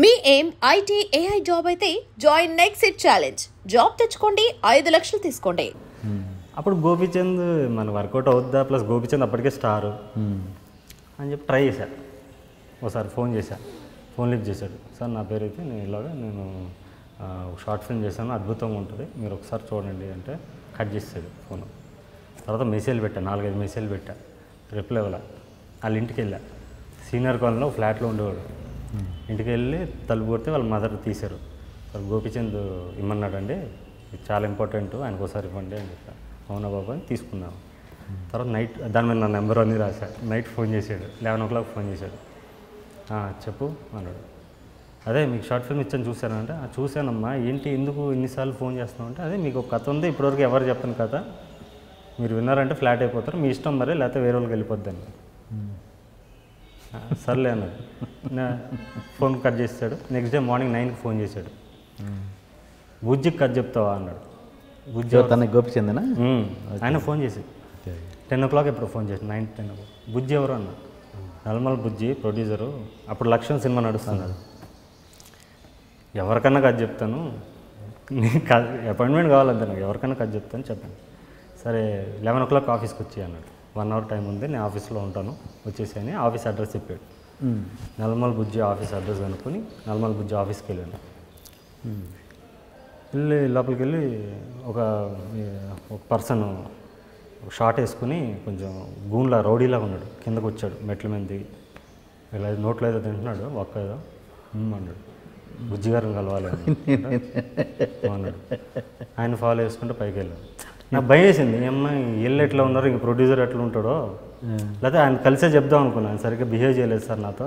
మీ ఏం IT AI job అయితే join next it challenge. Job తెచ్చుకోండి, 5 లక్షలు తీసుకోండి. అప్పుడు గోపీచంద్ మన వర్కౌట్ అవుద్దా, ప్లస్ గోపీచంద్ అప్పటికే స్టారు అని చెప్పి ట్రై చేశాను. ఒకసారి ఫోన్ చేశాను, ఫోన్ లిఫ్ట్ చేశాడు. సార్ నా పేరు అయితే నేను షార్ట్ ఫిల్మ్ చేశాను, అద్భుతంగా ఉంటుంది, మీరు ఒకసారి చూడండి అంటే కట్ చేసాడు ఫోన్. తర్వాత మెసేజ్ పెట్టా, 4-5 మెసేజ్ పెట్టా, రిప్లై ఇవ్వాల. వాళ్ళ ఇంటికి వెళ్ళా, సీనియర్ కాలనీలో ఫ్లాట్లో ఉండేవాడు. ఇంటికి వెళ్ళి తలుపు కొడితే వాళ్ళ మదర్ తీశారు. సార్ గోపీచంద్ ఇమ్మన్నాడండి, ఇది చాలా ఇంపార్టెంట్, ఆయనకు ఒకసారి ఇవ్వండి అని చెప్పా. అవునా బాబు అని తీసుకున్నాను. తర్వాత నైట్ దాని మీద నా నెంబర్ అన్నీ రాశాడు. నైట్ ఫోన్ చేశాడు, 11 o'clock ఫోన్ చేశాడు. చెప్పు అన్నాడు. అదే మీకు షార్ట్ ఫిల్మ్ ఇచ్చాను చూశానంటే, చూశానమ్మా, ఏంటి ఎందుకు ఇన్నిసార్లు ఫోన్ చేస్తున్నావు అంటే, అదే మీకు ఒక కథ ఉంది, ఇప్పటివరకు ఎవరు చెప్పను కథ, మీరు విన్నారంటే ఫ్లాట్ అయిపోతారు, మీ ఇష్టం మరి, లేకపోతే వేరే వాళ్ళకి వెళ్ళిపోద్దని. సర్లే అన్నాడు. ఫోన్ కట్ చేస్తాడు. నెక్స్ట్ డే మార్నింగ్ 9కి ఫోన్ చేశాడు. బుజ్జికి కథ చెప్తావా అన్నాడు. బుజ్జి తనకి గోపిచందనా? ఆయన ఫోన్ చేసి 10 o'clock ఎప్పుడు ఫోన్ చేసి 9-10 o'clock. బుజ్జి ఎవరు అన్నా? నల్మల్ బుజ్జి ప్రొడ్యూసరు, అప్పుడు లక్ష్యం సినిమా నడుస్తున్నాడు. ఎవరికన్నా కథ చెప్తాను, అపాయింట్మెంట్ కావాలంటే నాకు, ఎవరికన్నా కథ చెప్తాను చెప్పాను. సరే 11 o'clock ఆఫీస్కి వచ్చి అన్నాడు. 1 hour టైం ఉంది, నేను ఆఫీస్లో ఉంటాను, వచ్చేసి అని ఆఫీస్ అడ్రస్ చెప్పాడు. నల్మల్ బుజ్జి ఆఫీస్ అడ్రస్ కనుక్కొని నల్మల్ బుజ్జి ఆఫీస్కి వెళ్ళాను. వెళ్ళి లోపలికి వెళ్ళి ఒక పర్సన్ షార్ట్ వేసుకుని కొంచెం గూన్లా రౌడీలా ఉన్నాడు. కిందకు వచ్చాడు, మెట్ల మీద దిగి ఇలా నోట్లో ఏదో తింటున్నాడు, ఒక్క ఏదో అన్నాడు. బుజ్జి గారిని కలవాలి అన్నాడు. ఆయన ఫాలో చేసుకుంటే పైకి వెళ్ళాడు. నాకు భయం వేసింది, అమ్మాయి వీళ్ళు ఎట్లా ఉన్నారు, ఇంక ప్రొడ్యూసర్ ఎట్లా ఉంటాడో, లేకపోతే ఆయన కలిసే చెప్దాం అనుకున్నాను. ఆయన సరిగ్గా బిహేవ్ చేయలేదు సార్ నాతో,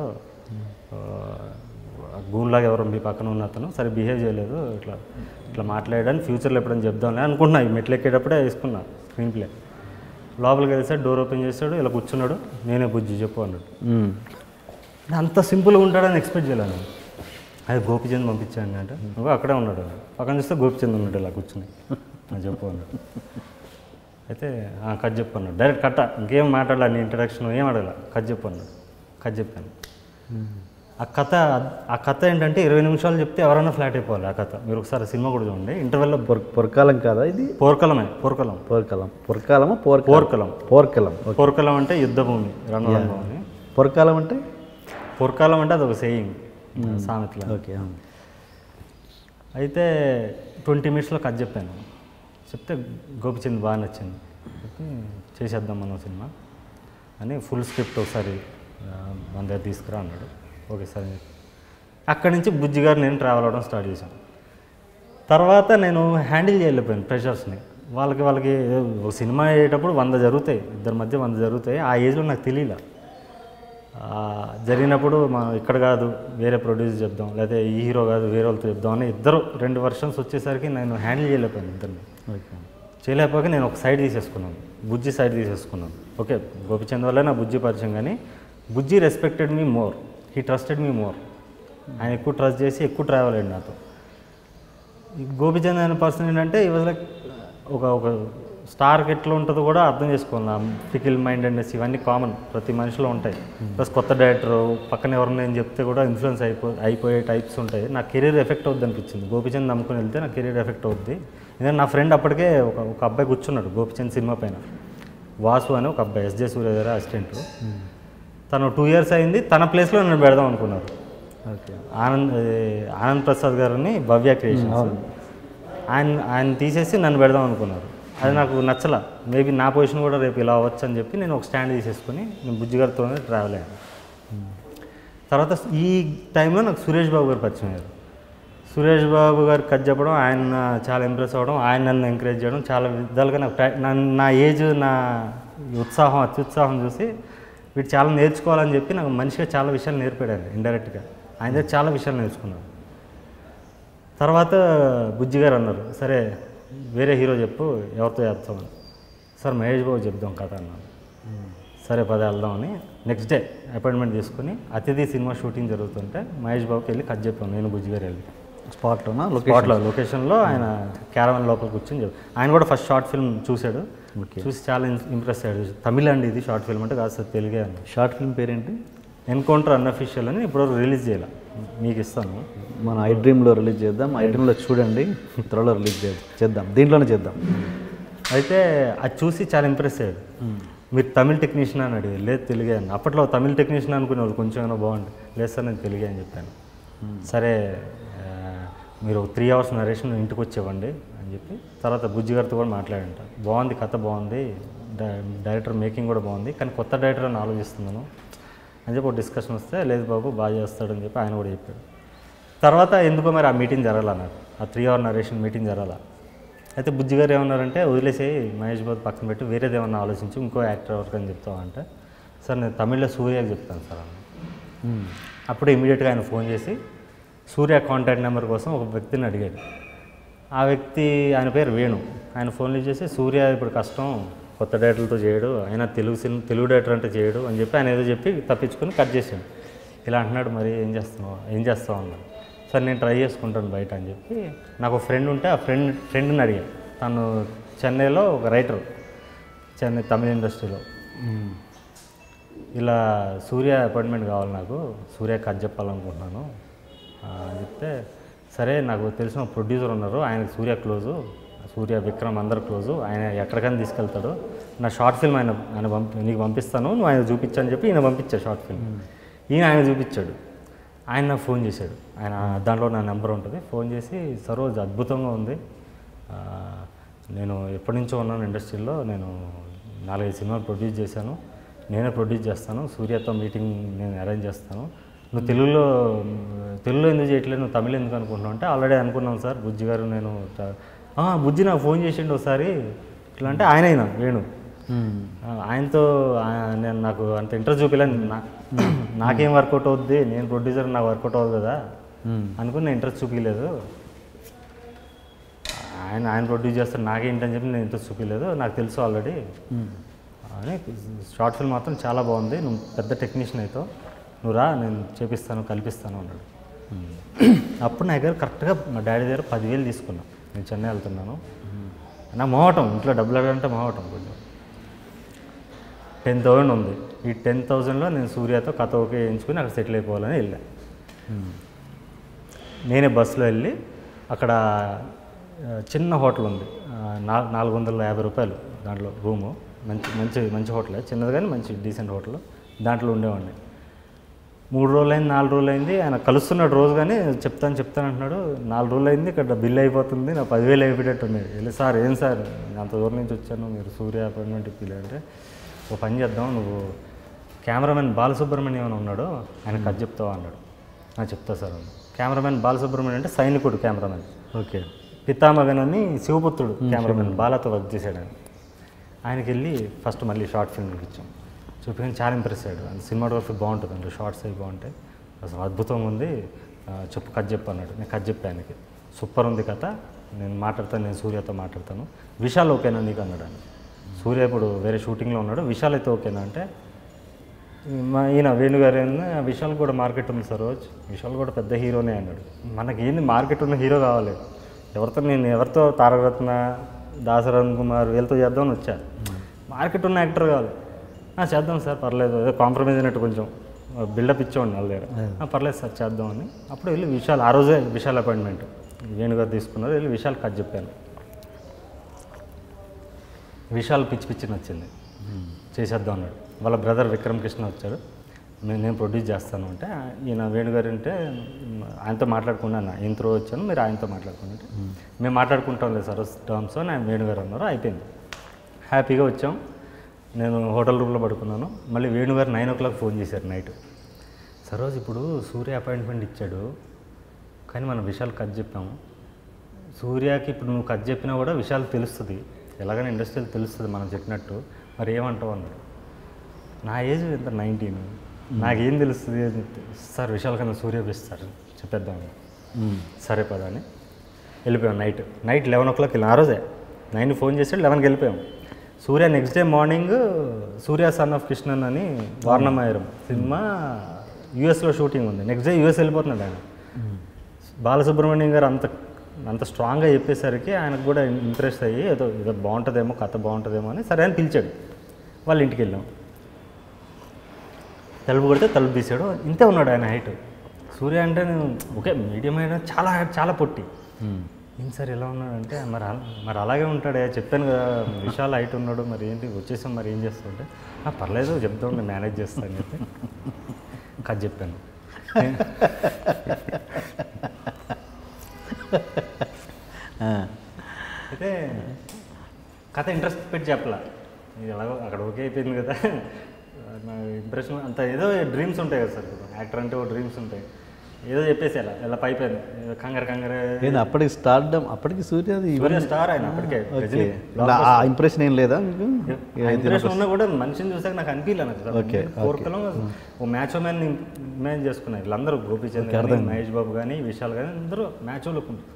గూన్లాగా ఎవరు మీ పక్కన ఉన్న అతను సరే బిహేవ్ చేయలేదు, ఇట్లా మాట్లాడాను, ఫ్యూచర్లో ఎప్పుడైనా చెప్దాంలే అనుకుంటున్నా. ఈ మెట్లు ఎక్కేటప్పుడే వేసుకున్నా స్క్రీన్ ప్లే. లోపలికి వెళ్ళేసాడు, డోర్ ఓపెన్ చేస్తాడు, ఇలా కూర్చున్నాడు. నేనే బుజ్జి చెప్పు అన్నాడు. అంత సింపుల్గా ఉంటాడని ఎక్స్పెక్ట్ చేయలేను. అది గోపీచంద్ పంపించాను అంటే, నువ్వు అక్కడే ఉన్నాడు. పక్కన చూస్తే గోపీచంద్ ఉన్నాడు ఇలా కూర్చుని. చెప్పు అన్నాడు. అయితే కట్ చెప్పు అన్నాడు. డైరెక్ట్ కట్ట, ఇంకేం మాట్లాడాలి, నీ ఇంట్రడక్షన్ ఏం అడగల, కట్ చెప్పు అన్నాడు. కట్ చెప్పాను. ఆ కథ ఏంటంటే 20 నిమిషాలు చెప్తే ఎవరైనా ఫ్లాట్ అయిపోవాలి. ఆ కథ మీరు ఒకసారి సినిమా కూడా చూడండి. ఇంటర్వెల్లో పొరకాలం కాదా ఇది? పోర్కలం అంటే యుద్ధభూమి, రణరంగం అని. పొరకాలం అంటే అదొక సేయింగ్, సామెతలో. ఓకే. అయితే 20 minutesలో కథ చెప్పాను. చెప్తే గోపిచంద్ బాగా నచ్చింది, చెప్పి చేసేద్దాం మనం సినిమా అని ఫుల్ స్క్రిప్ట్ ఒకసారి మన దగ్గర తీసుకురా అన్నాడు. Okay sir. అక్కడి నుంచి బుజ్జి గారు నేను ట్రావెల్ అవ్వడం స్టార్ట్ చేశాను. తర్వాత నేను హ్యాండిల్ చేయలేకపోయాను ప్రెషర్స్ని. వాళ్ళకి ఒక సినిమా అయ్యేటప్పుడు 100 జరుగుతాయి, ఇద్దరి మధ్య 100 జరుగుతాయి. ఆ ఏజ్లో నాకు తెలియలే. జరిగినప్పుడు మనం ఇక్కడ కాదు వేరే ప్రొడ్యూసర్ చెప్దాం, లేకపోతే ఈ హీరో కాదు వేరే వాళ్ళతో చెప్దాం అని 2 versions వచ్చేసరికి నేను హ్యాండిల్ చేయలేకపోయాను ఇద్దరిని. చేయలేకపోక నేను ఒక సైడ్ తీసేసుకున్నాను, బుజ్జి సైడ్ తీసేసుకున్నాను. ఓకే, గోపిచంద్ వల్ల నా బుజ్జి పరిచయం, కానీ Bujji respected me more, he trusted me more. ఆయన ఎక్కువ ట్రస్ట్ చేసి ఎక్కువ ట్రావెల్ అయ్యింది నాతో. గోపిచంద్ అనే పర్సన్ ఏంటంటే ఈ వాజ్ లైక్ ఒక స్టార్కి ఎట్లా ఉంటుందో కూడా అర్థం చేసుకోవాలి. ఫికిల్ మైండెడ్నెస్ ఇవన్నీ కామన్, ప్రతి మనిషిలో ఉంటాయి. ప్లస్ కొత్త డైరెక్టర్ పక్కన ఎవరిని నేను చెప్తే కూడా ఇన్ఫ్లుయెన్స్ అయిపోయే టైప్స్ ఉంటాయి. నా కెరీర్ ఎఫెక్ట్ అవుద్ది అనిపించింది. గోపిచంద్ నమ్ముకుని వెళ్తే నా కెరీర్ ఎఫెక్ట్ అవుద్ది. ఎందుకంటే నా ఫ్రెండ్ అప్పటికే ఒక అబ్బాయి కూర్చున్నాడు గోపిచంద్ సినిమా పైన, వాసు అని ఒక అబ్బాయి, ఎస్జే సూర్య గారు అసిస్టెంట్. తను 2 years అయింది, తన ప్లేస్లో నన్ను పెడదాం అనుకున్నారు. ఓకే. ఆనంద్ ప్రసాద్ గారిని భవ్య క్రియేషన్స్, ఆయన తీసేసి నన్ను పెడదాం అనుకున్నారు. అది నాకు నచ్చల. మేబీ నా పొజిషన్ కూడా రేపు ఇలా అవ్వచ్చు అని చెప్పి నేను ఒక స్టాండ్ తీసేసుకొని నేను బుజ్జి గారితోనే ట్రావెల్ అయ్యాను. తర్వాత ఈ టైంలో నాకు సురేష్ బాబు గారు పరిచయం అయ్యారు. సురేష్ బాబు గారు కథ చెప్పడం, ఆయన చాలా ఇంప్రెస్ అవ్వడం, ఆయన నన్ను ఎంకరేజ్ చేయడం, చాలా విధాలుగా నా ఏజ్, నా అత్యుత్సాహం చూసి వీడు చాలా నేర్చుకోవాలని చెప్పి నాకు మనిషిగా చాలా విషయాలు నేర్పాడు ఇండైరెక్ట్గా. ఆయన దగ్గర చాలా విషయాలు నేర్చుకున్నాను. తర్వాత బుజ్జి గారు అన్నారు, సరే వేరే హీరో చెప్పు, ఎవరితో చెప్తామని. సార్ మహేష్ బాబు చెప్దాం కథ అన్నాను. సరే వెళ్దామని నెక్స్ట్ డే అపాయింట్మెంట్ తీసుకుని అతిథి సినిమా షూటింగ్ జరుగుతుంటే మహేష్ బాబుకి వెళ్ళి కథ చెప్పాను. నేను బుజ్జి గారు వెళ్ళి స్పాట్లో లొకేషన్లో ఆయన క్యారవన్ లోపల కూర్చొని చెప్పాను. ఆయన కూడా ఫస్ట్ షార్ట్ ఫిల్మ్ చూశాడు. చూసి చాలా ఇంప్రెస్ అయ్యాడు. తమిళ అండి ఇది షార్ట్ ఫిల్మ్ అంటే, కాదు సార్ తెలుగే అండి. షార్ట్ ఫిల్మ్ పేరేంటి? ఎన్కౌంటర్ అన్అఫీషియల్ అని ఇప్పుడు రిలీజ్ చేయాలి, మీకు ఇస్తాను. మన ఐ డ్రీమ్లో రిలీజ్ చేద్దాం, ఐ డ్రీమ్లో చూడండి, త్వరలో రిలీజ్ చేద్దాం, దీంట్లోనే చేద్దాం. అయితే అది చూసి చాలా ఇంప్రెస్ అయ్యాడు. మీరు తమిళ్ టెక్నీషియన్ అని అడిగారు. లేదు తెలుగే అని. అప్పట్లో తమిళ్ టెక్నీషియన్ అనుకునే వాళ్ళు కొంచెం ఏమైనా బాగుంది. లేదు సార్ నేను తెలుగే అని చెప్పాను. సరే మీరు 3 hours నరేషన్ ఇంటికి వచ్చేవ్వండి అని చెప్పి తర్వాత బుజ్జి గారితో కూడా మాట్లాడంట. బాగుంది, కథ బాగుంది, డైరెక్టర్ మేకింగ్ కూడా బాగుంది, కానీ కొత్త డైరెక్టర్ అని ఆలోచిస్తున్నాను అని చెప్పి ఒక డిస్కషన్ వస్తే, లేదు బాబు బాగా చేస్తాడని చెప్పి ఆయన కూడా చెప్పాడు. తర్వాత ఎందుకో మరి ఆ మీటింగ్ జరగాల, నాకు ఆ 3 hour నరేషన్ మీటింగ్ జరగాల. అయితే బుజ్జి గారు ఏమన్నారంటే, వదిలేసి మహేష్ బాబు పక్కన పెట్టి వేరేది ఏమన్నా ఆలోచించి ఇంకో యాక్టర్ ఎవరికి అని చెప్తావా అంటే, సార్ నేను తమిళ్లో సూర్యకి చెప్తాను సార్ అన్న. అప్పుడు ఇమీడియట్గా ఆయన ఫోన్ చేసి సూర్య కాంటాక్ట్ నెంబర్ కోసం ఒక వ్యక్తిని అడిగాడు. ఆ వ్యక్తి ఆయన పేరు వేణు. ఆయన ఫోన్లు చేసి సూర్య ఇప్పుడు కష్టం, కొత్త డైరెక్టర్లతో చేయడు, ఆయన తెలుగు డైరెక్టర్ అంటే చేయడు అని చెప్పి ఆయన ఏదో చెప్పి తప్పించుకొని కట్ చేసాడు. ఇలా అంటున్నాడు, మరి ఏం చేస్తావు అన్నాడు. సార్ నేను ట్రై చేసుకుంటాను బయట అని చెప్పి, నాకు ఒక ఫ్రెండ్ ఉంటే ఆ ఫ్రెండ్ని అడిగాను. తను చెన్నైలో ఒక రైటర్, చెన్నై తమిళ ఇండస్ట్రీలో. ఇలా సూర్య అపాయింట్మెంట్ కావాలి, నాకు సూర్య కథ చెప్పాలనుకుంటున్నాను అని చెప్తే, సరే నాకు తెలిసిన ప్రొడ్యూసర్ ఉన్నారు, ఆయనకు సూర్య క్లోజు, సూర్య విక్రమ్ అందరు క్లోజు, ఆయన ఎక్కడికైనా తీసుకెళ్తాడు, నా షార్ట్ ఫిల్మ్ ఆయన నీకు పంపిస్తాను, నువ్వు ఆయన చూపించని చెప్పి ఈయన పంపించాడు షార్ట్ ఫిల్మ్. ఆయన చూపించాడు. ఆయన నాకు ఫోన్ చేశాడు, ఆయన దాంట్లో నా నెంబర్ ఉంటుంది. ఫోన్ చేసి సరోజ్ అద్భుతంగా ఉంది, నేను ఎప్పటి నుంచో ఉన్నాను ఇండస్ట్రీలో, నేను 4-5 సినిమాలు ప్రొడ్యూస్ చేశాను, నేనే ప్రొడ్యూస్ చేస్తాను, సూర్యతో మీటింగ్ నేను అరేంజ్ చేస్తాను, నువ్వు తెలుగులో ఎందుకు చేయట్లేదు, నువ్వు తమిళ ఎందుకు అనుకుంటున్నావు అంటే, ఆల్రెడీ అనుకున్నాను సార్, బుజ్జి గారు నేను బుజ్జి నాకు ఫోన్ చేసిండు ఒకసారి ఇట్లా అంటే, ఆయనైనా వేణు ఆయనతో నేను నాకు అంత ఇంట్రెస్ట్ చూపించలేదు, నాకేం వర్కౌట్ అవుద్ది, నేను ప్రొడ్యూసర్ నాకు వర్కౌట్ అవ్వదు కదా అనుకుని నేను ఇంట్రెస్ట్ చూపించలేదు, ఆయన ప్రొడ్యూస్ చేస్తాడు నాకేంటని చెప్పి నేను ఇంట్రెస్ట్ చూపించలేదు, నాకు తెలుసు ఆల్రెడీ అని. షార్ట్ ఫిల్మ్ మాత్రం చాలా బాగుంది, నువ్వు పెద్ద టెక్నీషియన్ అయితే నువ్వు రా, నేను చేపిస్తాను కల్పిస్తాను అన్నాడు. అప్పుడు నా దగ్గర కరెక్ట్గా మా డాడీ దగ్గర 10,000 తీసుకున్నాను. నేను చెన్నై వెళ్తున్నాను, నా మోహటం ఇంట్లో డబ్బులు అడగంటే మోహటం కొంచెం. 10,000 ఉంది. ఈ 10,000లో నేను సూర్యతో కథ ఓకే వేయించుకుని అక్కడ సెటిల్ అయిపోవాలని వెళ్ళాను. నేనే బస్సులో వెళ్ళి అక్కడ చిన్న హోటల్ ఉంది, 450 రూపాయలు దాంట్లో రూము, మంచి హోటలే, చిన్నది కానీ మంచి డీసెంట్ హోటల్, దాంట్లో ఉండేవాడిని. 3 రోజులైంది 4 రోజులైంది, ఆయన కలుస్తున్నాడు రోజు, కానీ చెప్తాను అంటున్నాడు. 4 రోజులైంది, ఇక్కడ బిల్ అయిపోతుంది, నా 10,000 అయిపోయేటట్టు ఉన్నాయి. వెళ్ళి సార్ ఏం సార్ అంత దూరం నుంచి వచ్చాను, మీరు సూర్య అపాయింట్మెంట్ ఇప్పిలే అంటే, ఓ పని చేద్దాం, నువ్వు కెమెరామెన్ బాలసుబ్రహ్మణ్యం అని ఉన్నాడు, ఆయన కథ చెప్తావా అన్నాడు. చెప్తా సార్ అన్న. కెమెరామెన్ బాలసుబ్రహ్మణ్యం అంటే సైనికుడు కెమెరామెన్, ఓకే. పితామగన్ అని శివపుత్రుడు కెమెరామెన్, బాలతో వర్క్ చేశాడు ఆయన. ఆయనకి వెళ్ళి ఫస్ట్ మళ్ళీ షార్ట్ ఫిల్మ్ చూపించాం. చూపించి చాలా ఇంప్రెస్ అయ్యాడు. సినిమాటోగ్రఫీ బాగుంటుంది అంటే, షార్ట్స్ అవి బాగుంటాయి, అసలు అద్భుతంగా ఉంది, చెప్పు కథ చెప్పు అన్నాడు. నేను కథ చెప్పాను ఆయనకి, సూపర్ ఉంది కథ, నేను మాట్లాడతాను, నేను సూర్యతో మాట్లాడతాను, విశాల్ ఓకేనా నీకు అన్నాడు ఆయన. సూర్య ఇప్పుడు వేరే షూటింగ్లో ఉన్నాడు, విశాల్ అయితే ఓకేనా అంటే, ఈయన వేణుగారు విశాల్ కూడా మార్కెట్ ఉంది సరోజ్, విశాల్ కూడా పెద్ద హీరోనే అన్నాడు. మనకి ఏంది మార్కెట్ ఉన్న హీరో కావాలి, ఎవరితో తారకరత్న, దాసరథ్ కుమార్ వీళ్ళతో చేద్దామని వచ్చా, మార్కెట్ ఉన్న యాక్టర్ కావాలి. చేద్దాం సార్ పర్లేదు, ఏదో కాంప్రమైజ్ అయినట్టు కొంచెం బిల్డప్ ఇచ్చేవాడిని వాళ్ళ దగ్గర. పర్లేదు సార్ చేద్దామని. అప్పుడు వెళ్ళి విశాల్, ఆ రోజే విశాల్ అపాయింట్మెంట్ వేణుగారు తీసుకున్నారు, వెళ్ళి విశాల్ కథ చెప్పాను. విశాల్ పిచ్చి నచ్చింది, చేసేద్దాం అన్నాడు. వాళ్ళ బ్రదర్ విక్రమ్ కృష్ణ వచ్చాడు, నేను ప్రొడ్యూస్ చేస్తాను అంటే, ఈయన వేణుగారు అంటే ఆయనతో మాట్లాడుకున్నాను, ఈయన త్రో వచ్చాను, మీరు ఆయనతో మాట్లాడుకున్నట్టు మేము మాట్లాడుకుంటాం లేదు సార్ టర్మ్స్ అని ఆయన వేణుగారు అన్నారు. అయిపోయింది, హ్యాపీగా వచ్చాం. నేను హోటల్ రూమ్లో పడుకున్నాను. మళ్ళీ వేణుగారు 9 o'clock ఫోన్ చేశారు నైట్. సరోజ్ ఇప్పుడు సూర్య అపాయింట్మెంట్ ఇచ్చాడు, కానీ మనం విశాల్ కథ చెప్పాము, సూర్యకి ఇప్పుడు నువ్వు కథ చెప్పినా కూడా విశాల్ తెలుస్తుంది, ఎలాగైనా ఇండస్ట్రీలో తెలుస్తుంది మనం చెప్పినట్టు, మరి ఏమంటావు అన్నాడు. నా ఏజ్ ఎంత 19, నాకేం తెలుస్తుంది అని చెప్తే, సార్ విశాల్ కన్నా సూర్య పిస్తారు చెప్పేద్దామని. సరే పదా అని వెళ్ళిపోయాం. నైట్ 11 o'clock వెళ్ళాం. ఆ రోజే 9 ఫోన్ చేసాడు, 11కి వెళ్ళిపోయాం. Surya next day morning Surya son of Krishnan అని వారణమాయరం సినిమా యూఎస్లో షూటింగ్ ఉంది, నెక్స్ట్ డే యూఎస్ వెళ్ళిపోతున్నాడు ఆయన. బాలసుబ్రహ్మణ్యం గారు అంత స్ట్రాంగ్గా చెప్పేసరికి ఆయనకు కూడా ఇంట్రెస్ట్ అయ్యి ఏదో బాగుంటుందేమో, కథ బాగుంటుందేమో అని సరే అని పిలిచాడు. వాళ్ళ ఇంటికి వెళ్ళాం. తలుపు కొడితే తలుపు తీసాడు. ఇంతే ఉన్నాడు ఆయన హైట్. సూర్య అంటే నేను ఓకే మీడియం అయినా చాలా చాలా పొట్టి. ఏం సార్ ఎలా ఉన్నాడంటే మరి అలాగే ఉంటాడే, చెప్పాను కదా విశాల్ హైట్ ఉన్నాడు, మరి ఏంటి వచ్చేసాం మరి ఏం చేస్తుంటే పర్లేదు చెప్తా ఉండే మేనేజ్ చేస్తాను అని చెప్పి కథ చెప్పాను. అయితే కథ ఇంట్రెస్ట్ పెట్టి చెప్పలా, ఇది ఎలాగో అక్కడ ఓకే అయిపోయింది కదా, నా ఇంప్రెషన్ అంత ఏదో డ్రీమ్స్ ఉంటాయి కదా సార్, యాక్టర్ అంటే ఓ డ్రీమ్స్ ఉంటాయి, ఏదో చెప్పేసి ఎలా పైపోయింది కంగారు అప్పటికి స్టార్డమ్, అప్పటికి సూర్య స్టార్ ఆయన అప్పటికే. ఇంప్రెషన్ ఏం లేదా మీకు? ఇంప్రెషన్ ఉన్నా కూడా మనిషిని చూసాక నాకు అనిపించలేదు. కోరికలో ఓ మ్యాచ్ మ్యాన్ ఇమాజిన్ చేసుకున్నారు వీళ్ళందరూ, గోపీచంద్, మహేష్ బాబు కానీ, విశాల్ కానీ అందరూ మ్యాచ్ వాళ్ళకు ఉంటారు.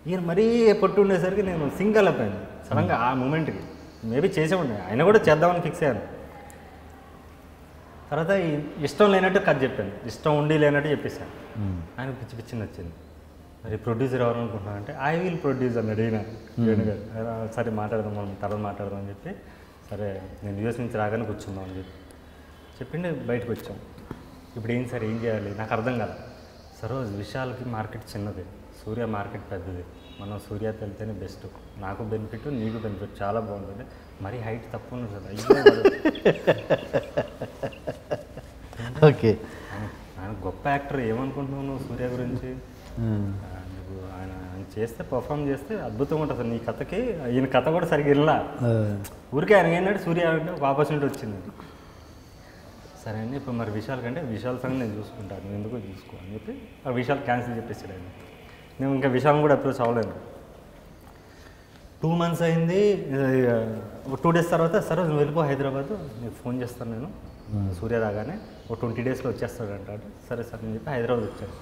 ఈయన మరీ పొట్టు ఉండేసరికి నేను సింగల్ అయిపోయాను సడన్గా ఆ మూమెంట్కి. మేబీ చేసే ఉండే, ఆయన కూడా చేద్దామని ఫిక్స్ అయ్యాను. తర్వాత ఇష్టం లేనట్టు కథ చెప్పాను, ఇష్టం ఉండి లేనట్టు చెప్పేశాను. ఆయన పిచ్చి పిచ్చి నచ్చింది. మరి ప్రొడ్యూసర్ ఎవరు అనుకుంటున్నాను అంటే ఐ విల్ ప్రొడ్యూస్ అన్నాడు ఈయన వేణుగారు. సరే మాట్లాడదాం మనం తర్వాత మాట్లాడదాం అని చెప్పి, సరే నేను యూఎస్ నుంచి రాగానే కూర్చుందాం అని చెప్పిండి బయటకు వచ్చాం. ఇప్పుడు ఏం సార్ ఏం చేయాలి నాకు అర్థం కాదు. సరోజ్ విశాల్కి మార్కెట్ చిన్నది, సూర్య మార్కెట్ పెద్దది, మనం సూర్య వెళ్తేనే బెస్ట్, నాకు బెనిఫిట్ నీకు బెనిఫిట్ చాలా బాగుంటుంది, మరీ హైట్ తక్కువ ఉంది కదా. ఓకే ఆయన గొప్ప యాక్టర్, ఏమనుకుంటున్నావు నువ్వు సూర్య గురించి? నువ్వు ఆయన చేస్తే పర్ఫామ్ చేస్తే అద్భుతంగా ఉంటుంది నీ కథకి. ఈయన కథ కూడా సరిగ్గా వెళ్ళా, ఊరికే ఆయన ఏంటంటే సూర్య అంటే ఒక ఆపర్చునిటీ వచ్చింది. సరే అండి ఇప్పుడు మరి విశాల్ కంటే విశాల్ సంగతి నేను చూసుకుంటాను, నువ్వు ఎందుకో చూసుకో అని చెప్పి ఆ విశాల్ క్యాన్సిల్ చెప్పేసాడు ఆయన. నేను ఇంకా విశాల్ కూడా అప్రోచ్ అవ్వలేను. 2 months అయింది. 2 days తర్వాత సరే నువ్వు వెళ్ళిపో హైదరాబాద్, నీకు ఫోన్ చేస్తాను నేను సూర్య రాగానే, ఓ 20 daysలో వచ్చేస్తాడు అంటాడు. సరే సార్ అని చెప్పి హైదరాబాద్ వచ్చాడు.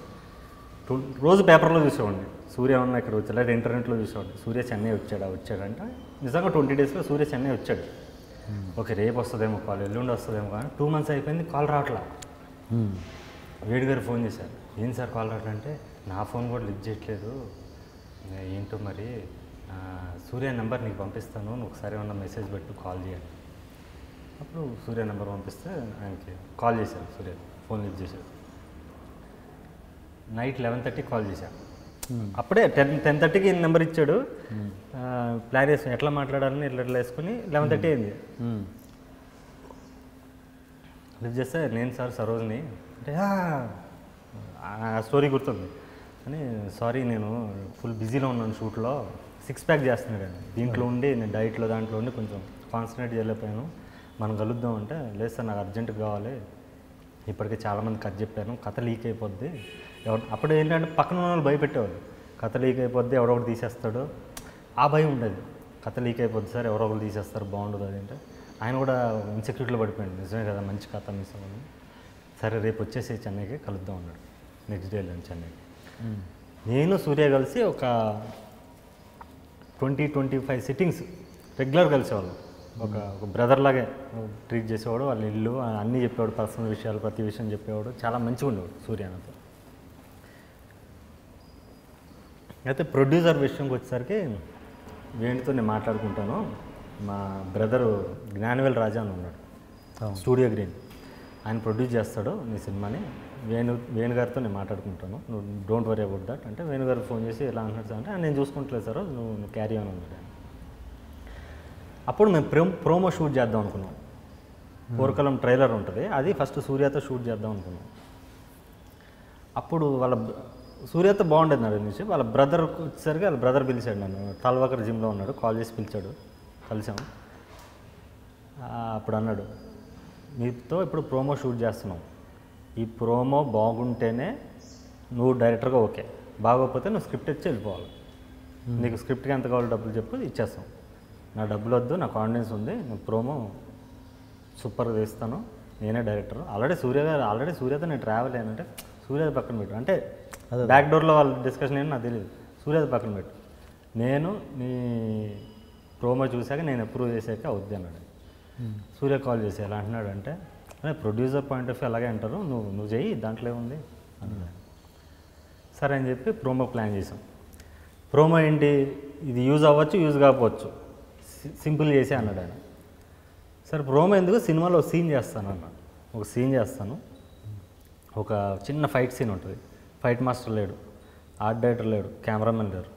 రోజు పేపర్లో చూసేవాడిని సూర్య ఉన్న ఇక్కడ వచ్చాడు, లేదా ఇంటర్నెట్లో చూసేవాడిని సూర్య చెన్నై వచ్చాడంట. నిజంగా 20 daysలో సూర్య చెన్నై వచ్చాడు. ఓకే రేపు వస్తుందేమో కాల్, ఎల్లుండి వస్తుందేమో, కానీ 2 months అయిపోయింది కాల్ రావట్లా. వేడి గారు ఫోన్ చేశారు, ఏం సార్ కాల్ రావట్లంటే నా ఫోన్ కూడా లిఫ్ట్ చేయట్లేదు, ఏంటో మరి సూర్య నెంబర్ నీకు పంపిస్తాను, నువ్వు ఒకసారి ఏమన్నా మెసేజ్ పెట్టు కాల్ చేయాలి. అప్పుడు సూర్య నెంబర్ పంపిస్తే ఆయనకి కాల్ చేశాను. సూర్య ఫోన్ లిఫ్ట్ చేశాడు. నైట్ 11:30 కాల్ చేశాను. అప్పుడే 10:30కి నెంబర్ ఇచ్చాడు. ప్లాన్ వేసుకుని ఎట్లా మాట్లాడాలని ఇట్లా వేసుకుని 11:30 అయింది. లిఫ్ట్ చేస్తే నేను సార్ సరోజ్ని అంటే ఆ స్టోరీ గుర్తుంది అని, సారీ నేను ఫుల్ బిజీలో ఉన్నాను షూట్లో, 6 pack చేస్తున్నాడు అండి, దీంట్లో ఉండి నేను డైట్లో దాంట్లో ఉండి కొంచెం కాన్సన్ట్రేట్ చేయలేకపోయాను, మనం కలుద్దాం అంటే లేదు సార్ నాకు అర్జెంటుగా కావాలి, ఇప్పటికే చాలామంది కథ చెప్పాను, కథ లీక్ అయిపోద్ది. అప్పుడు ఏంటంటే పక్కన ఉన్న వాళ్ళు భయపెట్టేవాళ్ళు, కథ లీక్ అయిపోద్ది ఎవరొకరు తీసేస్తాడు, ఆ భయం ఉండేది. కథ లీక్ అయిపోద్ది సార్ ఎవరొకరు తీసేస్తారు బాగుండదు అది అంటే. ఆయన కూడా ఇన్సెక్యూరిటీలో పడిపోయాడు, నిజమే కదా మంచి కథ మిస్ అవ్వని. సరే రేపు వచ్చేసి చెన్నైకి కలుద్దాం అన్నాడు. నెక్స్ట్ డే వెళ్ళాను చెన్నైకి. నేను సూర్య కలిసి ఒక 20-25 సిట్టింగ్స్ రెగ్యులర్ కలిసేవాళ్ళు. ఒక బ్రదర్ లాగే ట్రీట్ చేసేవాడు, వాళ్ళ ఇల్లు అన్నీ చెప్పేవాడు, పర్సనల్ విషయాలు ప్రతి విషయం చెప్పేవాడు, చాలా మంచిగా ఉండేవాడు సూర్య నాతో. అయితే ప్రొడ్యూసర్ విషయంకి వచ్చేసరికి వేణుతో నేను మాట్లాడుకుంటాను, మా బ్రదరు జ్ఞానవేల్ రాజా అని ఉన్నాడు, స్టూడియో గ్రీన్, ఆయన ప్రొడ్యూస్ చేస్తాడు నీ సినిమాని, వేణుగారితో నేను మాట్లాడుకుంటాను, నువ్వు డోంట్ వరీ అబౌట్ దట్ అంటే, వేణుగారు ఫోన్ చేసి ఎలా అంటున్నాడు అంటే నేను చూసుకుంటలేదు సార్ నువ్వు క్యారీ ఆన్ అన్నాడు. అప్పుడు మేము ప్రోమో షూట్ చేద్దాం అనుకున్నాం. పోర్కలం ట్రైలర్ ఉంటుంది, అది ఫస్ట్ సూర్యతో షూట్ చేద్దాం అనుకున్నాం. అప్పుడు వాళ్ళ సూర్యతో బాగుండేది నాడు నుంచి, వాళ్ళ బ్రదర్ వచ్చేసరికి వాళ్ళ బ్రదర్ పిలిచాడు నన్ను, తాల్వాకర్ జిమ్లో ఉన్నాడు, కాల్ చేసి పిలిచాడు, కలిసాము. అప్పుడు అన్నాడు మీతో ఇప్పుడు ప్రోమో షూట్ చేస్తున్నాం, ఈ ప్రోమో బాగుంటేనే నువ్వు డైరెక్టర్గా ఓకే, బాగోకపోతే నువ్వు స్క్రిప్ట్ ఇచ్చి వెళ్ళిపోవాలి, నీకు స్క్రిప్ట్కి ఎంత కావాలో డబ్బులు చెప్పు ఇచ్చేస్తాం, నా డబ్బులు వద్దు, నా కాన్ఫిడెన్స్ ఉంది, నువ్వు ప్రోమో సూపర్గా వేస్తాను, నేనే డైరెక్టర్. ఆల్రెడీ సూర్యతో నేను ట్రావెల్ అయ్యానంటే సూర్యది పక్కన పెట్టు అంటే బ్యాక్ డోర్లో వాళ్ళ డిస్కషన్ ఏంటి నాకు తెలియదు, సూర్యది పక్కన పెట్టు, నేను నీ ప్రోమో చూశాక నేను అప్రూవ్ చేసాక అవుద్ది అన్నాడు. సూర్య కాల్ చేసి ఎలా అంటున్నాడు అంటే ప్రొడ్యూసర్ పాయింట్ ఆఫ్ వ్యూ అలాగే అంటారు, నువ్వు చెయ్యి దాంట్లో ఏముంది అన్నాడు. సరే అని చెప్పి ప్రోమో ప్లాన్ చేసాం. ప్రోమో ఏంటి, ఇది యూజ్ అవ్వచ్చు యూజ్ కాకపోవచ్చు, సింపుల్ చేసే అన్నాడు ఆయన. సరే ప్రోమో ఎందుకు, సినిమాలో సీన్ చేస్తాను అన్నాడు. ఒక సీన్ చేస్తాను, ఒక చిన్న ఫైట్ సీన్ ఉంటుంది. ఫైట్ మాస్టర్ లేడు, ఆర్ట్ డైరెక్టర్ లేడు, కెమెరామెన్ లేరు.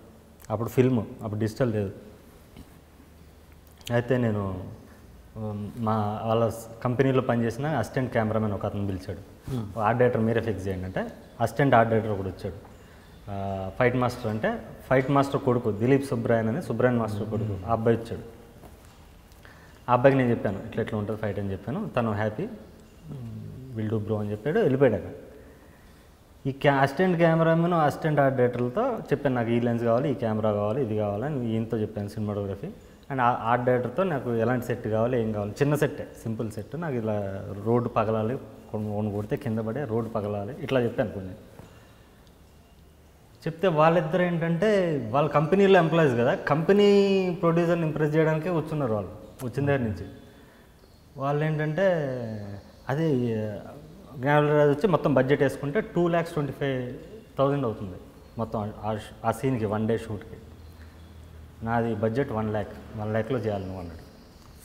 అప్పుడు ఫిల్మ్, అప్పుడు డిజిటల్ లేదు. అయితే నేను మా వాళ్ళ కంపెనీలో పనిచేసిన అసిస్టెంట్ కెమెరామెన్ ఒక అతను పిలిచాడు. ఆర్ట్ డైరెక్టర్ మీరే ఫిక్స్ చేయండి అంటే అసిస్టెంట్ ఆర్ట్ డైరెక్టర్ ఒకటి వచ్చాడు. ఫైట్ మాస్టర్ అంటే ఫైట్ మాస్టర్ కొడుకు దిలీప్ సుబ్రాయన్ అని, సుబ్రాయన్ మాస్టర్ కొడుకు, ఆ అబ్బాయి వచ్చాడు. ఆ అబ్బాయికి నేను చెప్పాను ఇట్లా ఉంటుంది ఫైట్ అని చెప్పాను. తను హ్యాపీ, విల్ డూ బ్రో అని చెప్పాడు, వెళ్ళిపోయాడు. అక్కడ ఈ అసిస్టెంట్ కెమెరామెన్ అసిస్టెంట్ ఆర్ట్ డైరెక్టర్లతో చెప్పాను నాకు ఈ లెన్స్ కావాలి, ఈ కెమెరా కావాలి, ఇది కావాలని ఈయనతో చెప్పాను సినిమాటోగ్రఫీ. అండ్ ఆర్ట్ డైరెక్టర్తో నాకు ఎలాంటి సెట్ కావాలి, ఏం కావాలి, చిన్న సెట్టే, సింపుల్ సెట్, నాకు ఇలా రోడ్డు పగలాలి, కొన్ని కొడితే కింద పడే రోడ్డు పగలాలి, ఇట్లా చెప్పాను కొన్ని. చెప్తే వాళ్ళిద్దరు ఏంటంటే వాళ్ళ కంపెనీలో ఎంప్లాయీస్ కదా, కంపెనీ ప్రొడ్యూసర్ని ఇంప్రెస్ చేయడానికే వచ్చున్నారు. వాళ్ళు వచ్చిన దగ్గర నుంచి వాళ్ళు ఏంటంటే అదే జ్ఞానరాజు వచ్చి మొత్తం బడ్జెట్ వేసుకుంటే 2,25,000 అవుతుంది మొత్తం ఆ సీన్కి, 1 డే షూట్కి. నాది బడ్జెట్ 1,00,000లో చేయాలి నువ్వు అన్నాడు.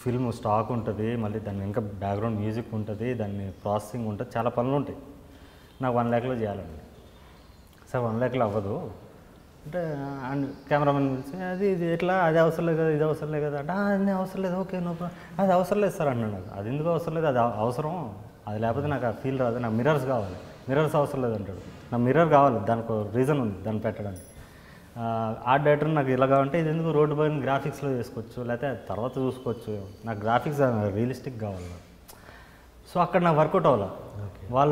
ఫిల్మ్ స్టాక్ ఉంటుంది, మళ్ళీ దాన్ని ఇంకా బ్యాక్గ్రౌండ్ మ్యూజిక్ ఉంటుంది, దాన్ని ప్రాసెసింగ్ ఉంటుంది, చాలా పనులు ఉంటాయి. నాకు 1,00,000లో చేయాలండి. సార్ 1,00,000 అవ్వదు అంటే, అండ్ కెమెరామెన్ పిలిచి అది ఇది ఎట్లా, అది అవసరం లేదు కదా, ఇది అవసరం లేదు కదా అంటే, అన్నీ అవసరం లేదు, ఓకే నో ప్రాబ్లం, అది అవసరం లేదు సార్ అన్నాడు. నాకు అది ఎందుకు అవసరం లేదు, అది అవసరం, అది లేకపోతే నాకు ఆ ఫీల్ రాదు, నాకు మిర్రర్స్ కావాలి, మిర్రర్స్ అవసరం లేదు అంటాడు. నాకు మిర్రర్ కావాలి, దానికి రీజన్ ఉంది దాన్ని పెట్టడానికి. ఆర్ట్ డైరెక్టర్ నాకు ఇలా కావాలంటే ఇది ఎందుకు రోడ్డు పైన గ్రాఫిక్స్లో చేసుకోవచ్చు, లేకపోతే తర్వాత చూసుకోవచ్చు, నాకు గ్రాఫిక్స్ రియలిస్టిక్ కావాలి. సో అక్కడ నాకు వర్కౌట్ అవ్వాలి.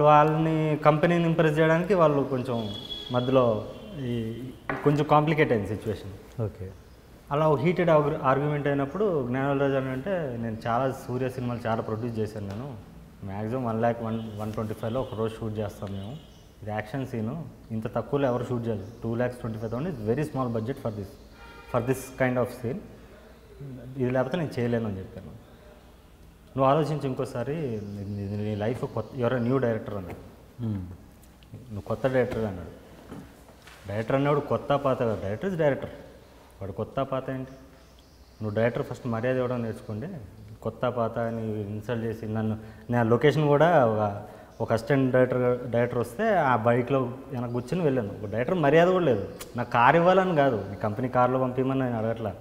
వాళ్ళని కంపెనీని ఇంప్రెస్ చేయడానికి వాళ్ళు కొంచెం మధ్యలో ఈ కొంచెం కాంప్లికేట్ అయింది సిచ్యువేషన్. ఓకే. అలా హీటెడ్ ఆర్గ్యుమెంట్ అయినప్పుడు జ్ఞానరాజు అని అంటే, నేను చాలా సూర్య సినిమాలు చాలా ప్రొడ్యూస్ చేశాను, నేను మ్యాక్సిమం 1,125,000లో ఒక రోజు షూట్ చేస్తాం మేము, ఇది యాక్షన్ సీను, ఇంత తక్కువలో ఎవరు షూట్ చేయలేదు, 2,25,000 is very small budget for this kind of scene, ఇది లేకపోతే నేను చేయలేను అని చెప్పాను. నువ్వు ఆలోచించి ఇంకోసారి, నీ లైఫ్ కొత్త, ఎవరో న్యూ డైరెక్టర్ అన్నాడు, నువ్వు కొత్త డైరెక్టర్ అన్నాడు. డైరెక్టర్ అన్నాడు కొత్త పాత, డైరెక్టర్ ఇస్ డైరెక్టర్, వాడు కొత్త పాత ఏంటి, నువ్వు డైరెక్టర్ ఫస్ట్ మర్యాద ఇవ్వడం నేర్చుకోండి, కొత్త పాత అని ఇన్సల్ట్ చేసి నన్ను, నేను లొకేషన్ కూడా ఒక అసిస్టెంట్ డైరెక్టర్ వస్తే ఆ బైక్లో వెనక కూర్చొని వెళ్ళాను. ఒక డైరెక్టర్ మర్యాద కూడా లేదు, నాకు కారు ఇవ్వాలని కాదు, నీ కంపెనీ కార్లో పంపించమని నేను అడగట్లా,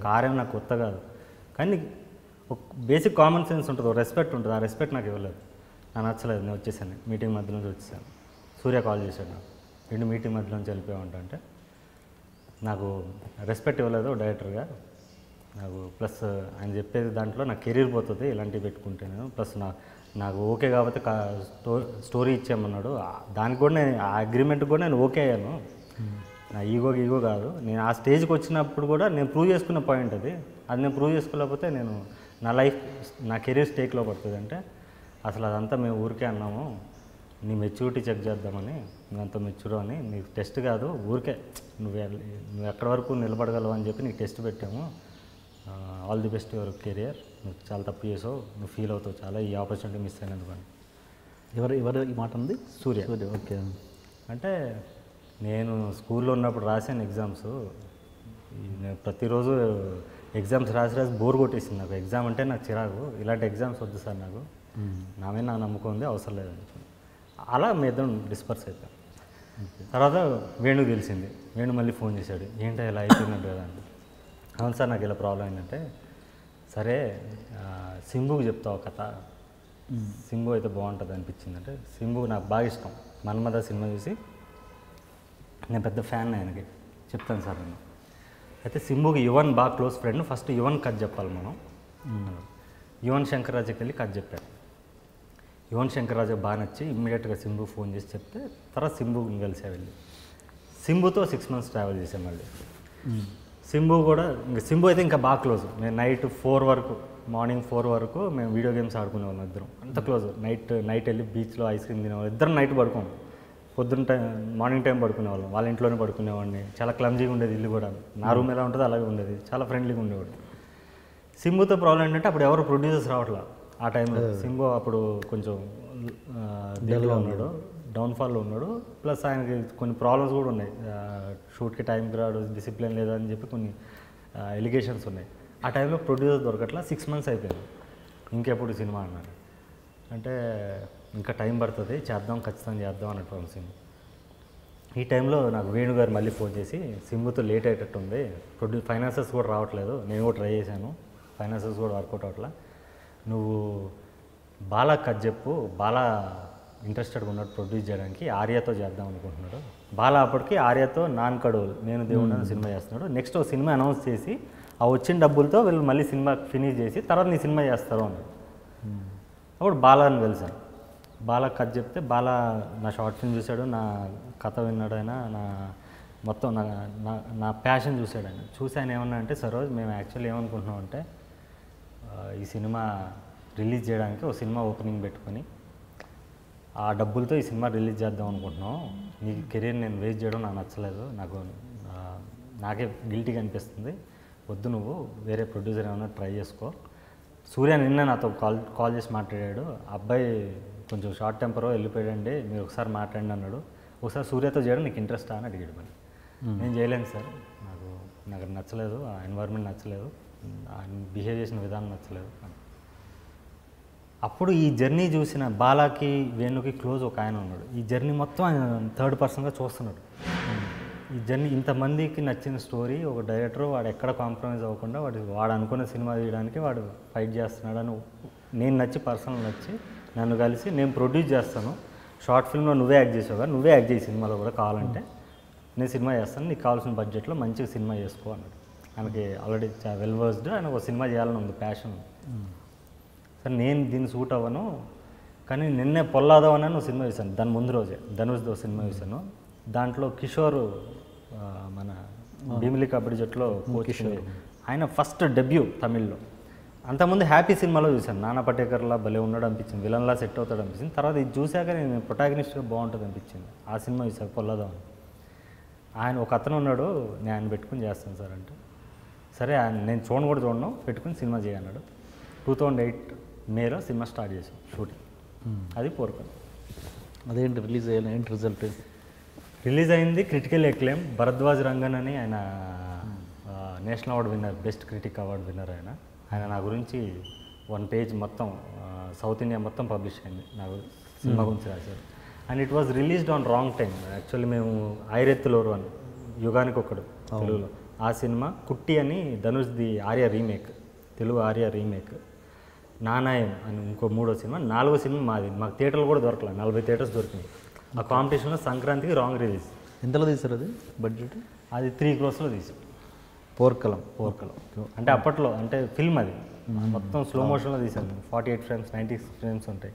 కారు ఏమి నాకు కొత్త కాదు, కానీ ఒక బేసిక్ కామన్ సెన్స్ ఉంటుంది, రెస్పెక్ట్ ఉంటుంది, ఆ రెస్పెక్ట్ నాకు ఇవ్వలేదు, నాకు నచ్చలేదు, నేను వచ్చేసాను, మీటింగ్ మధ్యలోంచి వచ్చేసాను. సూర్య కాల్ చేశాడు నాకు, రెండు మీటింగ్ మధ్యలోంచి వెళ్ళిపోయామంటే, నాకు రెస్పెక్ట్ ఇవ్వలేదు డైరెక్టర్గా నాకు, ప్లస్ ఆయన చెప్పేది దాంట్లో నా కెరీర్ పోతుంది ఇలాంటివి పెట్టుకుంటే నేను, ప్లస్ నాకు ఓకే కాబట్టి స్టోరీ ఇచ్చామన్నాడు, దానికి కూడా నేను ఆ అగ్రిమెంట్కి కూడా నేను ఓకే అయ్యాను, నా ఈగో కాదు, నేను ఆ స్టేజ్కి వచ్చినప్పుడు కూడా నేను ప్రూవ్ చేసుకున్న పాయింట్ అది నేను ప్రూవ్ చేసుకోలేకపోతే నేను నా కెరీర్ స్టేక్లో పడుతుంది అంటే, అసలు అదంతా మేము ఊరికే అన్నాము, నీ మెచ్యూరిటీ చెక్ చేద్దామని, నువ్వు అంత మెచ్యూర్ అని, నీకు టెస్ట్ కాదు ఊరికే నువ్వు ఎక్కడి వరకు నిలబడగలవు అని చెప్పి నీకు టెస్ట్ పెట్టాము, all the best your career, నువ్వు చాలా తప్పు చేసావు, నువ్వు ఫీల్ అవుతావు చాలా, ఈ ఆపర్చునిటీ మిస్ అయినందుకు అని. ఎవరు ఈ మాట ఉంది? సూర్య. ఓకే. అంటే నేను స్కూల్లో ఉన్నప్పుడు రాశాను ఎగ్జామ్స్, నేను ప్రతిరోజు ఎగ్జామ్స్ రాసి బోర్ కొట్టేసింది నాకు, ఎగ్జామ్ అంటే నాకు చిరాకు, ఇలాంటి ఎగ్జామ్స్ వద్దు సార్ నాకు, నా మీద నా నమ్మకం ఉంది, అవసరం లేదని. అలా మీద డిస్పర్స్ అయిపోయాం. తర్వాత వేణుకు తెలిసింది, వేణు మళ్ళీ ఫోన్ చేశాడు, ఏంటో ఇలా అయిపోయినట్టు కదా అంటే, అవును సార్ నాకు ఇలా ప్రాబ్లం ఏంటంటే, సరే సింబుకి చెప్తావు కథ, సింబు అయితే బాగుంటుంది అనిపించింది అంటే, సింబు నాకు బాగా ఇష్టం, మన్మథ సినిమా చూసి నేను పెద్ద ఫ్యాన్ ఆయనకి, చెప్తాను సార్ నేను. అయితే సింబుకి యువన్ బాగా క్లోజ్ ఫ్రెండ్, ఫస్ట్ యువన్ కథ చెప్పాలి మనం, యువన్ శంకర్ రాజుకి వెళ్ళి కథ చెప్పాడు. యువన్ శంకర్ రాజు బాగా నచ్చి ఇమ్మీడియట్గా సింబు ఫోన్ చేసి చెప్తే, తర్వాత సింబుని కలిసే వెళ్ళి సింబుతో 6 months ట్రావెల్ చేసాం మళ్ళీ. సింబు కూడా సింబు అయితే ఇంకా బాగా క్లోజ్, నేను నైట్ 4 వరకు, మార్నింగ్ 4 వరకు మేము వీడియో గేమ్స్ ఆడుకునేవాళ్ళం ఇద్దరం, అంత క్లోజ్. నైట్ వెళ్ళి బీచ్లో ఐస్ క్రీమ్ తినేవాళ్ళం, ఇద్దరం నైట్ పడుకోం, పొద్దున్న టైం మార్నింగ్ టైం పడుకునేవాళ్ళం, వాళ్ళ ఇంట్లోనే పడుకునేవాడిని, చాలా క్లమ్జీగా ఉండేది ఇల్లు కూడా, నా రూమ్ ఎలా ఉంటుందో అలాగే ఉండేది, చాలా ఫ్రెండ్లీగా ఉండేవాడు. సింబుతో ప్రాబ్లం ఏంటంటే అప్పుడు ఎవరు ప్రొడ్యూసర్స్ రావట్లా ఆ టైంలో, సింబు అప్పుడు కొంచెం దీంట్లో ఉన్నాడు, డౌన్ఫాల్లో ఉన్నాడు, ప్లస్ ఆయనకి కొన్ని ప్రాబ్లమ్స్ కూడా ఉన్నాయి, షూట్కి టైంకి రాడు, డిసిప్లిన్ లేదని చెప్పి కొన్ని ఎలిగేషన్స్ ఉన్నాయి. ఆ టైంలో ప్రొడ్యూసర్ దొరకట్లా, 6 months అయిపోయింది, ఇంకెప్పుడు సినిమా అన్నారు. అంటే ఇంకా టైం పడుతుంది, చేద్దాం, ఖచ్చితంగా చేద్దాం అన్నట్టు ప్రామిసింగ్. ఈ టైంలో నాకు వేణు గారు మళ్ళీ ఫోన్ చేసి సింబుతో లేట్ అయ్యేటట్టు ఉంది, ఫైనాన్సెస్ కూడా రావట్లేదు, నేను కూడా ట్రై చేశాను, ఫైనాన్సెస్ కూడా వర్కౌట్ అవ్వట్లా, నువ్వు బాలా కథ చెప్పు, బాలా ఇంట్రెస్టెడ్గా ఉన్నట్టు ప్రొడ్యూస్ చేయడానికి ఆర్యతో చేద్దాం అనుకుంటున్నాడు. బాలా అప్పటికి ఆర్యతో నాన్ కడోల్ నేను దేవుడు అనే సినిమా చేస్తున్నాడు. నెక్స్ట్ ఒక సినిమా అనౌన్స్ చేసి ఆ వచ్చిన డబ్బులతో వీళ్ళు మళ్ళీ సినిమా ఫినిష్ చేసి తర్వాత నీ సినిమా చేస్తారు అన్నాడు. అప్పుడు బాలాని కలిసాను. బాలా కథ చెప్తే బాలా నా షార్ట్ ఫిల్మ్ చూశాడు, నా కథ విన్నాడు, ఆయన నా మొత్తం నా ప్యాషన్ చూశాడు. ఆయన చూసి ఆయన ఏమన్నా అంటే, సరోజ్ మేము యాక్చువల్లీ ఏమనుకుంటున్నాం అంటే ఈ సినిమా రిలీజ్ చేయడానికి ఒక సినిమా ఓపెనింగ్ పెట్టుకొని ఆ డబ్బులతో ఈ సినిమా రిలీజ్ చేద్దాం అనుకుంటున్నాం, నీ కెరీర్ నేను వేస్ట్ చేయడం నాకు నచ్చలేదు, నాకే గిల్టీగా అనిపిస్తుంది, వద్దు నువ్వు వేరే ప్రొడ్యూసర్ ఏమైనా ట్రై చేసుకో. సూర్య నిన్న నాతో కాల్ చేసి మాట్లాడాడు, అబ్బాయి కొంచెం షార్ట్ టెంపర్ వెళ్ళిపోయాడండి, మీరు ఒకసారి మాట్లాడండి అన్నాడు. ఒకసారి సూర్యతో చేయడం నీకు ఇంట్రెస్టా అని అడిగాడు. మరి నేను చేయలేను సార్, నాకు నచ్చలేదు, ఆ ఎన్వైర్న్మెంట్ నచ్చలేదు, ఆయన బిహేవ్ చేసిన విధానం నచ్చలేదు. అప్పుడు ఈ జర్నీ చూసిన బాలాకి వేణుకి క్లోజ్ ఒక ఆయన ఉన్నాడు. ఈ జర్నీ మొత్తం ఆయన థర్డ్ పర్సన్గా చూస్తున్నాడు. ఈ జర్నీ ఇంతమందికి నచ్చిన స్టోరీ, ఒక డైరెక్టర్ వాడు ఎక్కడ కాంప్రమైజ్ అవ్వకుండా వాడు అనుకున్న సినిమా తీయడానికి వాడు ఫైట్ చేస్తున్నాడు అని నేను నచ్చి, పర్సనల్ నచ్చి నన్ను కలిసి నేను ప్రొడ్యూస్ చేస్తాను, షార్ట్ ఫిల్మ్లో నువ్వే యాక్ట్ చేసావుగా, నువ్వే యాక్ట్ చేయి సినిమాలో కూడా కావాలంటే, నేను సినిమా చేస్తాను, నీకు కావాల్సిన బడ్జెట్లో మంచిగా సినిమా చేసుకో అన్నాడు. ఆయనకి ఆల్రెడీ వెల్ వర్స్డ్, ఆయన ఒక సినిమా చేయాలని ఉంది, ప్యాషన్. సరే నేను దీన్ని సూట్ అవ్వను, కానీ నిన్నే పొల్లాదవ్ అని ఒక సినిమా చూశాను, దాని ముందు రోజే ధనుష్తో సినిమా చూశాను. దాంట్లో కిషోర్ మన భీమిలి కబడ్డీ జట్టులో కోచ్, ఆయన ఫస్ట్ డెబ్యూ తమిళ్లో. అంతకుముందు హ్యాపీ సినిమాలో చూశాను, నానా పటేకర్లా భలే ఉన్నాడు అనిపించింది, విలన్లా సెట్ అవుతాడు అనిపించింది. తర్వాత ఇది చూశాక నేను ప్రొటాగనిస్ట్గా బాగుంటుంది అనిపించింది, ఆ సినిమా చూశాక పొల్లాదవ్ అని. ఆయన ఒక అతను ఉన్నాడు, నేను ఆయన పెట్టుకుని చేస్తాను సార్ అంటే, సరే ఆయన నేను కూడా చూడను, పెట్టుకుని సినిమా చేయన్నాడు. 2008 మేలో సినిమా స్టార్ట్ చేసాం షూటింగ్, అది పోర్కల్. అదేంటి రిలీజ్ అయ్యాలి, ఏంటి రిజల్ట్? రిలీజ్ అయింది క్రిటికల్ ఎక్లేమ్. భరద్వాజ్ రంగన్ అని ఆయన national award winner, best critic award winner. ఆయన నా గురించి 1 పేజ్ మొత్తం సౌత్ ఇండియా మొత్తం పబ్లిష్ అయింది, నాకు సినిమా గురించి రాశారు. And it was released on wrong time. Actually మేము ఐరెత్తులోరు అని యుగానికి ఒకడు తెలుగులో, ఆ సినిమా కుట్టి అని ధనుష్ది ఆర్య రీమేక్, తెలుగు ఆర్య రీమేక్. నానాయం అని ఇంకో 3వ సినిమా, 4వ సినిమా మాది. మాకు థియేటర్లు కూడా దొరకలేదు, 40 థియేటర్స్ దొరికినాయి. ఆ కాంపిటీషన్లో సంక్రాంతికి రాంగ్ రిలీజ్. ఎంతలో తీశారు అది బడ్జెట్? అది 3 crores తీసాం. పోర్కలం అంటే అప్పట్లో అంటే ఫిల్మ్ అది మొత్తం స్లో మోషన్లో తీసాను. 48 frames 96 frames ఉంటాయి.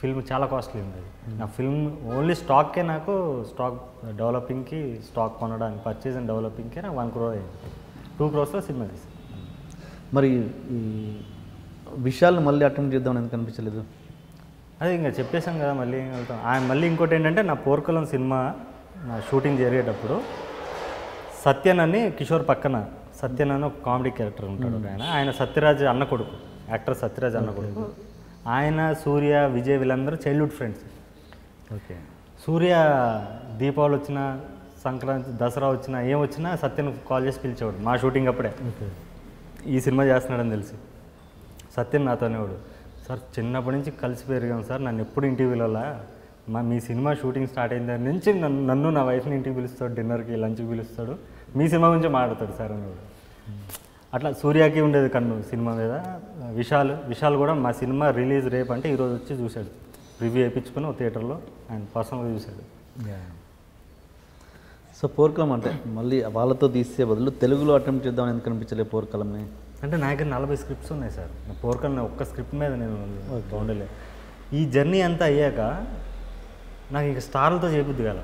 ఫిల్మ్ చాలా కాస్ట్లీ ఉంది. నా ఫిల్మ్ ఓన్లీ స్టాక్కే, నాకు స్టాక్ డెవలపింగ్కి, స్టాక్ కొనడానికి, పర్చేజ్ అండ్ డెవలపింగ్కే నాకు 1 crore అయింది. 2 crores సినిమా తీసాను. మరి ఈ విషయాలను మళ్ళీ అటెంప్ట్ చేద్దామని ఎందుకు అనిపించలేదు? అదే ఇంకా చెప్పేశాం కదా, మళ్ళీ వెళ్తాం. ఆయన మళ్ళీ ఇంకోటి ఏంటంటే, నా పోర్కలం సినిమా నా షూటింగ్ జరిగేటప్పుడు సత్యన్ అని కిషోర్ పక్కన సత్యన్ అని ఒక కామెడీ క్యారెక్టర్ ఉంటాడు. ఆయన సత్యరాజ్ అన్న కొడుకు, యాక్టర్ సత్యరాజ్ అన్న కొడుకు. ఆయన సూర్య, విజయ్ వీళ్ళందరూ చైల్డ్హుడ్ ఫ్రెండ్స్. ఓకే. సూర్య దీపావళి వచ్చినా, సంక్రాంతి, దసరా వచ్చినా, ఏం వచ్చినా సత్యన్ కాల్ చేసి పిలిచేవాడు మా షూటింగ్ అప్పుడే. ఈ సినిమా చేస్తున్నాడని తెలిసి సత్యన్ నాతోనేవాడు, సార్ చిన్నప్పటి నుంచి కలిసి పెరిగాం సార్, నన్ను ఎప్పుడు ఇంటికి పిలవాలా, మీ సినిమా షూటింగ్ స్టార్ట్ అయిన దాని నుంచి నన్ను నా వైఫ్ని ఇంటికి పిలుస్తాడు, డిన్నర్కి, లంచ్కి పిలుస్తాడు, మీ సినిమా గురించి మాట్లాడతాడు సార్ అనేవాడు. అట్లా సూర్యకి ఉండేది కన్ను సినిమా మీద. విశాల్ కూడా మా సినిమా రిలీజ్ రేపు అంటే ఈరోజు వచ్చి చూశాడు, రివ్యూ వేయించుకొని ఒక థియేటర్లో ఆయన పర్సనల్గా చూశాడు. సో పోర్కలం అంటే మళ్ళీ వాళ్ళతో తీసే బదులు తెలుగులో అటెంప్ట్ చేద్దామని ఎందుకు అనిపించలేదు పోర్కలంని? అంటే నా దగ్గర 40 స్క్రిప్ట్స్ ఉన్నాయి సార్. పోర్కల్ ఒక్క స్క్రిప్ట్ మీద నేను ఉండలేదు. ఈ జర్నీ అంతా అయ్యాక నాకు ఇంక స్టార్లతో చేయబుద్ది కదా.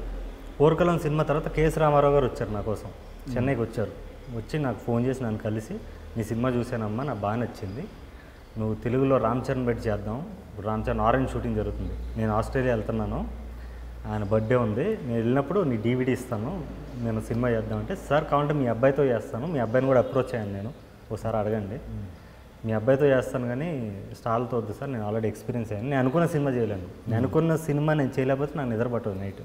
పోర్కలం సినిమా తర్వాత కేఎస్ రామారావు గారు వచ్చారు నా కోసం, చెన్నైకి వచ్చారు. వచ్చి నాకు ఫోన్ చేసి నన్ను కలిసి, నీ సినిమా చూశానమ్మా, నాకు బాగా నచ్చింది, నువ్వు తెలుగులో రామ్ చరణ్ పెట్టి చేద్దాం, రామ్ చరణ్ ఆరెంజ్ షూటింగ్ జరుగుతుంది, నేను ఆస్ట్రేలియా వెళ్తున్నాను, ఆయన బర్త్డే ఉంది, నేను వెళ్ళినప్పుడు నీ DVD ఇస్తాను, నేను సినిమా చేద్దామంటే, సార్ కావాలంటే మీ అబ్బాయితో చేస్తాను, మీ అబ్బాయిని కూడా అప్రోచ్ అయ్యాను నేను, ఒకసారి అడగండి, మీ అబ్బాయితో చేస్తాను కానీ స్టార్లతో వద్దు సార్, నేను ఆల్రెడీ ఎక్స్పీరియన్స్ అయ్యాను, నేను అనుకున్న సినిమా చేయలేను, నేను అనుకున్న సినిమా నేను చేయలేకపోతే నాకు నిద్ర పట్టదు నైట్.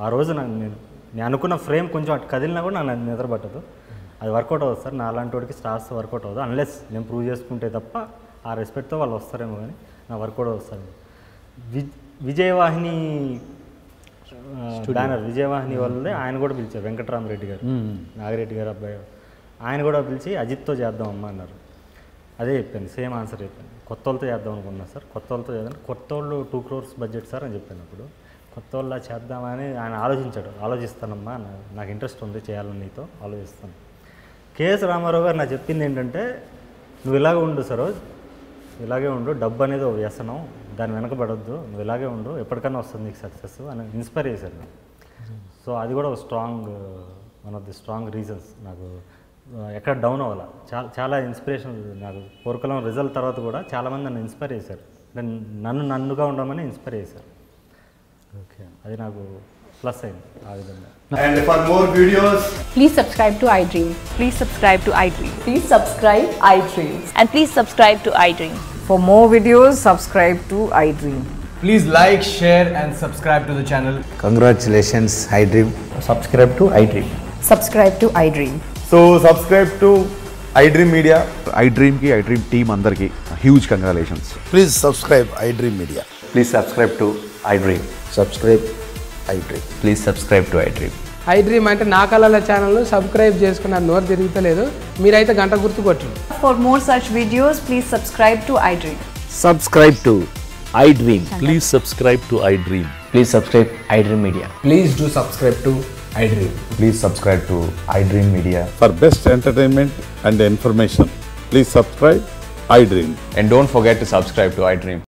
ఆ రోజు నేను అనుకున్న ఫ్రేమ్ కొంచెం అటు కదిలినా కూడా నాకు నిద్ర పట్టదు, అది వర్కౌట్ అవ్వదు సార్, నా అలాంటి వాడికి స్టార్స్ వర్కౌట్ అవ్వదు, అన్లెస్ నేను ప్రూవ్ చేసుకుంటే తప్ప, ఆ రెస్పెక్ట్తో వాళ్ళు వస్తారేమో కానీ నా వర్కౌట్ అవ్వదు సార్. విజయవాహిని బ్యానర్ విజయవాహిని వాళ్ళే ఆయన కూడా పిలిచారు, వెంకటరామరెడ్డి గారు, నాగిరెడ్డి గారు అబ్బాయి, ఆయన కూడా పిలిచి అజిత్తో చేద్దాం అమ్మా అన్నారు. అదే చెప్పాను, సేమ్ ఆన్సర్ చెప్పాను. కొత్త వాళ్ళతో చేద్దాం అనుకున్నా సార్, కొత్త వాళ్ళతో చేద్దాం. కొత్త వాళ్ళు 2 crores బడ్జెట్ సార్ అని చెప్పాను. అప్పుడు కొత్త వాళ్ళ చేద్దామని ఆయన ఆలోచిస్తానమ్మా, నాకు ఇంట్రెస్ట్ ఉంది చేయాలని, నీతో ఆలోచిస్తాను. కేఎస్ రామారావు గారు నాకు చెప్పింది ఏంటంటే, నువ్వు ఇలాగే ఉండు సరోజ్, ఇలాగే ఉండు, డబ్బు అనేది ఒక వ్యసనం, దాని వెనకబడద్దు, నువ్వు ఇలాగే ఉండు, ఎప్పటికైనా వస్తుంది నీకు సక్సెస్ అని ఇన్స్పైర్ చేశారు. సో అది కూడా ఒక one of the strong reasons. నాకు ఎక్కడ డౌన్ అవ్వాల, చాలా ఇన్స్పిరేషన్. నాకు పోర్కలం రిజల్ట్ తర్వాత కూడా చాలామంది నన్ను ఇన్స్పైర్ చేశారు, నన్నుగా ఉండమని ఇన్స్పైర్ చేశారు. ఓకే, అది నాకు ప్లస్ అయింది ఆ విధంగా. And for more videos, Please subscribe to iDream. Please subscribe to iDream. Please subscribe iDream. And please subscribe to iDream. For more videos, subscribe to iDream. please like, share and subscribe to the channel. Congratulations, iDream. Subscribe to iDream. Subscribe to iDream. So subscribe to iDream Media. iDream ki iDream team andarki huge congratulations. Please subscribe iDream Media. Please subscribe to iDream. Subscribe iDream. Please subscribe to iDream. iDream అంటే నా కళల ఛానల్ను subscribe చేసుకున్న నోరు తిరుగుతలేదు, మీరైతే గంట గుర్తు కొట్టండి. For more such videos, please subscribe to iDream. Subscribe to iDream. Please subscribe to iDream. Please subscribe iDream Media. Please do subscribe to iDream. Please subscribe to iDream Media. For best entertainment and information, please subscribe iDream. And don't forget to subscribe to iDream.